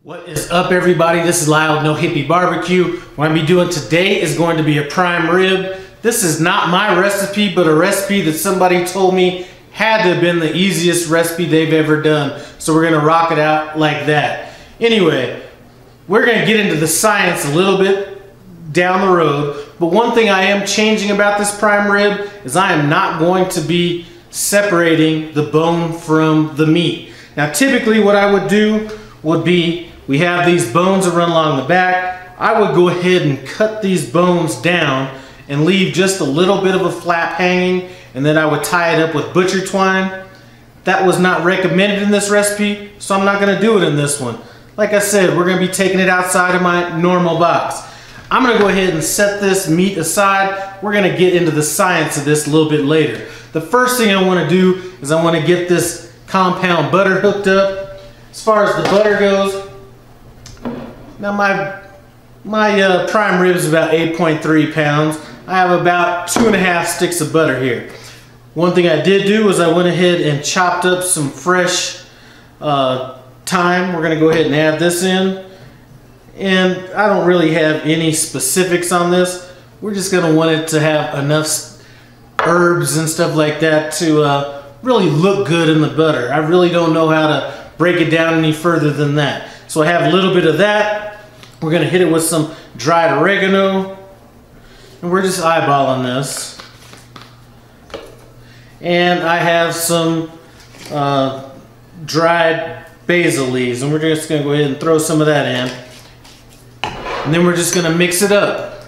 What is up, everybody? This is Lyle with No Hippie Barbecue. What I'm going to be doing today is going to be a prime rib. This is not my recipe, but a recipe that somebody told me had to have been the easiest recipe they've ever done. So we're going to rock it out like that. Anyway, we're going to get into the science a little bit down the road. But one thing I am changing about this prime rib is I am not going to be separating the bone from the meat. Now, typically what I would do would be, we have these bones that run along the back. I would go ahead and cut these bones down and leave just a little bit of a flap hanging, and then I would tie it up with butcher twine. That was not recommended in this recipe, so I'm not going to do it in this one. Like I said, we're going to be taking it outside of my normal box. I'm going to go ahead and set this meat aside. We're going to get into the science of this a little bit later. The first thing I want to do is I want to get this compound butter hooked up. As far as the butter goes, now my prime rib is about 8.3 pounds. I have about 2.5 sticks of butter here. One thing I did do was I went ahead and chopped up some fresh thyme. We're going to go ahead and add this in. And I don't really have any specifics on this. We're just going to want it to have enough herbs and stuff like that to really look good in the butter. I really don't know how to break it down any further than that. So I have a little bit of that. We're going to hit it with some dried oregano. And we're just eyeballing this. And I have some dried basil leaves. And we're just going to go ahead and throw some of that in. And then we're just going to mix it up.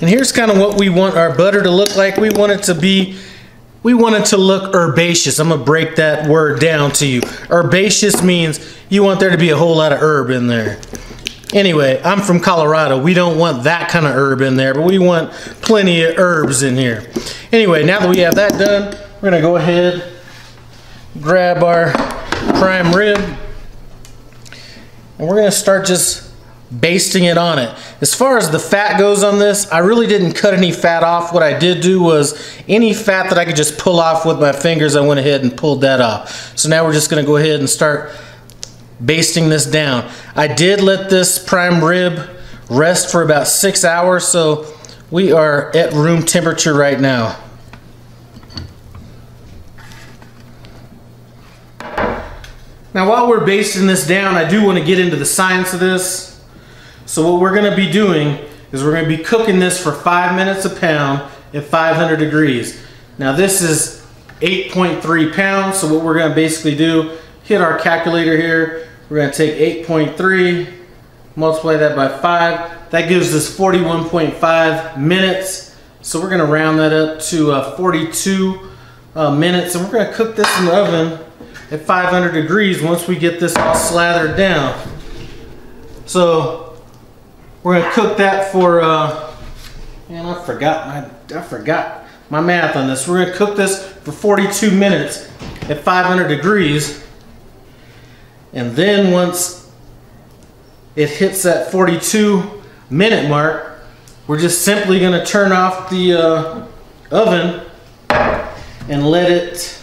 And here's kind of what we want our butter to look like. We want it to look herbaceous. I'm going to break that word down to you. Herbaceous means you want there to be a whole lot of herb in there. Anyway, I'm from Colorado. We don't want that kind of herb in there, but we want plenty of herbs in here. Anyway, now that we have that done, we're going to go ahead, grab our prime rib, and we're going to start just basting it on it. As far as the fat goes on this, I really didn't cut any fat off. What I did do was any fat that I could just pull off with my fingers, I went ahead and pulled that off. So now we're just going to go ahead and start basting this down. I did let this prime rib rest for about 6 hours, so we are at room temperature right now. Now while we're basting this down, I do want to get into the science of this. So what we're going to be doing is we're going to be cooking this for 5 minutes a pound at 500 degrees. Now this is 8.3 pounds, so what we're going to basically do, hit our calculator here, we're going to take 8.3, multiply that by 5, that gives us 41.5 minutes. So we're going to round that up to 42 minutes, and we're going to cook this in the oven at 500 degrees once we get this all slathered down. So we're going to cook that for, man, I forgot my math on this. We're going to cook this for 42 minutes at 500 degrees. And then once it hits that 42-minute mark, we're just simply going to turn off the oven and let it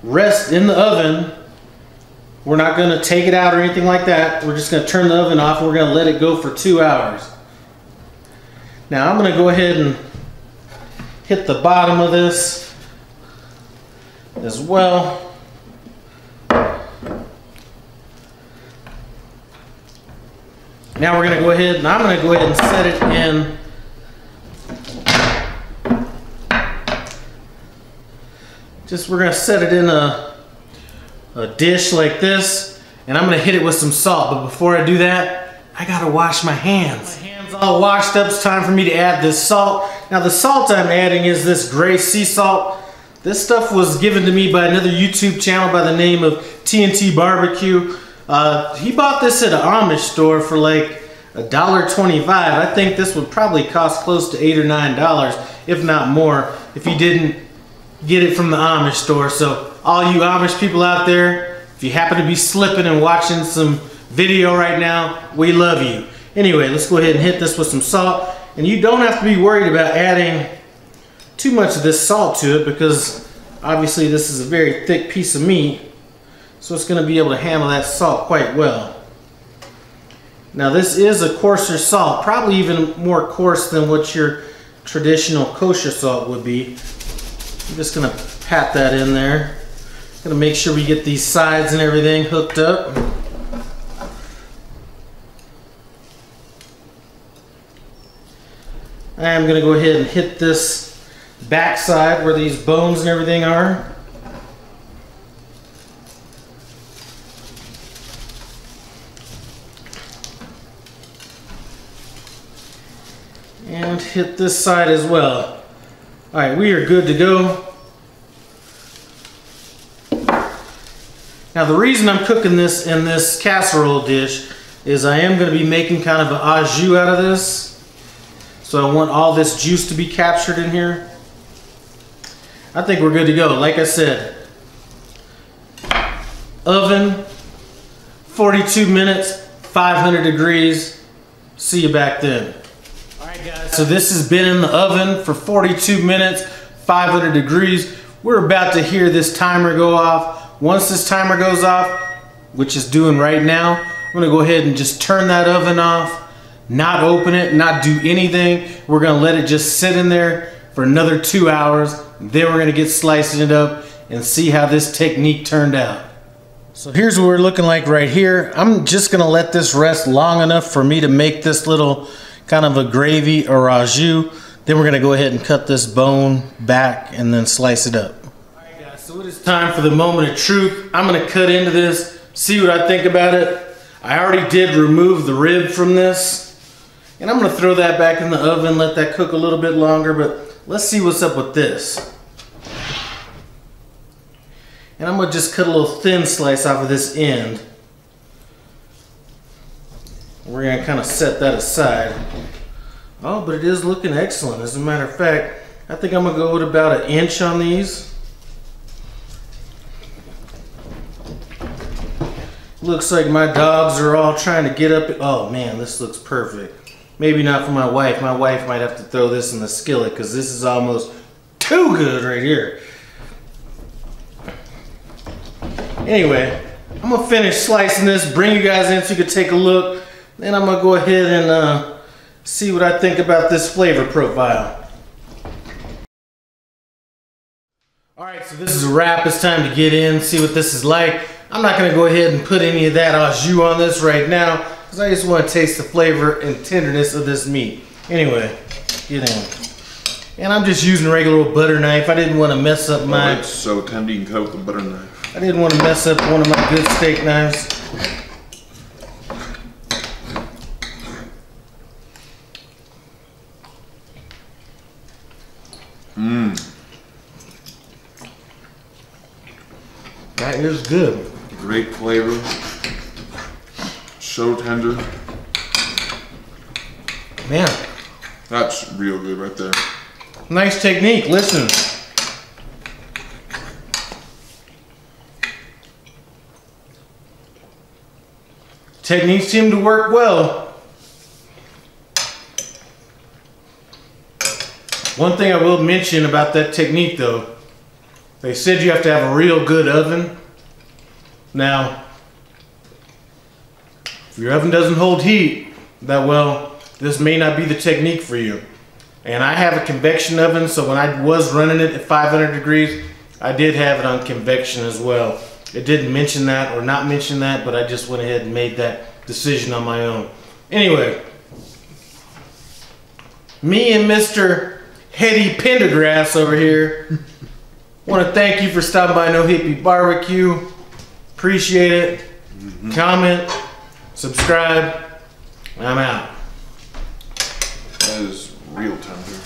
rest in the oven. We're not going to take it out or anything like that. We're just going to turn the oven off and we're going to let it go for 2 hours. Now I'm going to go ahead and hit the bottom of this as well. Now we're going to go ahead and I'm going to go ahead and set it in. We're going to set it in a dish like this, and I'm going to hit it with some salt. But before I do that, I got to wash my hands. My hands all washed up. It's time for me to add this salt. Now the salt I'm adding is this gray sea salt. This stuff was given to me by another YouTube channel by the name of TNT Barbecue. He bought this at an Amish store for like $1.25. I think this would probably cost close to $8 or $9, if not more, if you didn't get it from the Amish store. So all you Amish people out there, if you happen to be slipping and watching some video right now, we love you. Anyway, let's go ahead and hit this with some salt. And you don't have to be worried about adding too much of this salt to it, because obviously this is a very thick piece of meat. so it's going to be able to handle that salt quite well. Now this is a coarser salt, probably even more coarse than what your traditional kosher salt would be. I'm just going to pat that in there. Going to make sure we get these sides and everything hooked up. I am going to go ahead and hit this back side where these bones and everything are. And hit this side as well. Alright, we are good to go. Now the reason I'm cooking this in this casserole dish is I am going to be making kind of an au jus out of this. So I want all this juice to be captured in here. I think we're good to go. Like I said, oven, 42 minutes, 500 degrees. See you back then. Alright guys, so this has been in the oven for 42 minutes, 500 degrees. We're about to hear this timer go off. Once this timer goes off, which is doing right now, I'm gonna go ahead and just turn that oven off, not open it, not do anything. We're gonna let it just sit in there for another 2 hours. Then we're gonna get slicing it up and see how this technique turned out. So here's what we're looking like right here. I'm just gonna let this rest long enough for me to make this little kind of a gravy or au jus. Then we're gonna go ahead and cut this bone back and then slice it up. Alright guys, so it is time for the moment of truth. I'm gonna cut into this, see what I think about it. I already did remove the rib from this. And I'm gonna throw that back in the oven, let that cook a little bit longer, but let's see what's up with this. And I'm gonna just cut a little thin slice off of this end. We're gonna kind of set that aside. Oh, but it is looking excellent. As a matter of fact, I think I'm gonna go with about 1 inch on these. Looks like my dogs are all trying to get up. Oh man, this looks perfect. Maybe not for my wife. My wife might have to throw this in the skillet because this is almost too good right here. Anyway, I'm gonna finish slicing this, bring you guys in so you can take a look. Then I'm gonna go ahead and see what I think about this flavor profile. Alright, so this is a wrap. It's time to get in, see what this is like. I'm not gonna go ahead and put any of that au jus on this right now because I just want to taste the flavor and tenderness of this meat. Anyway, get in. And I'm just using a regular old butter knife. I didn't want to mess up my... Oh, it's so tender you can cut with a butter knife. I didn't want to mess up one of my good steak knives. Mmm. That is good. Great flavor. So tender. Man. That's real good right there. Nice technique. Listen. Techniques seem to work well. One thing I will mention about that technique though, they said you have to have a real good oven. Now, if your oven doesn't hold heat that well, this may not be the technique for you. And I have a convection oven, so when I was running it at 500 degrees, I did have it on convection as well. It didn't mention that or not mention that, but I just went ahead and made that decision on my own. Anyway, me and Mr. Hetty Pendergrass over here want to thank you for stopping by No Hippie Barbecue. Appreciate it. Comment, subscribe. I'm out. That is real tender.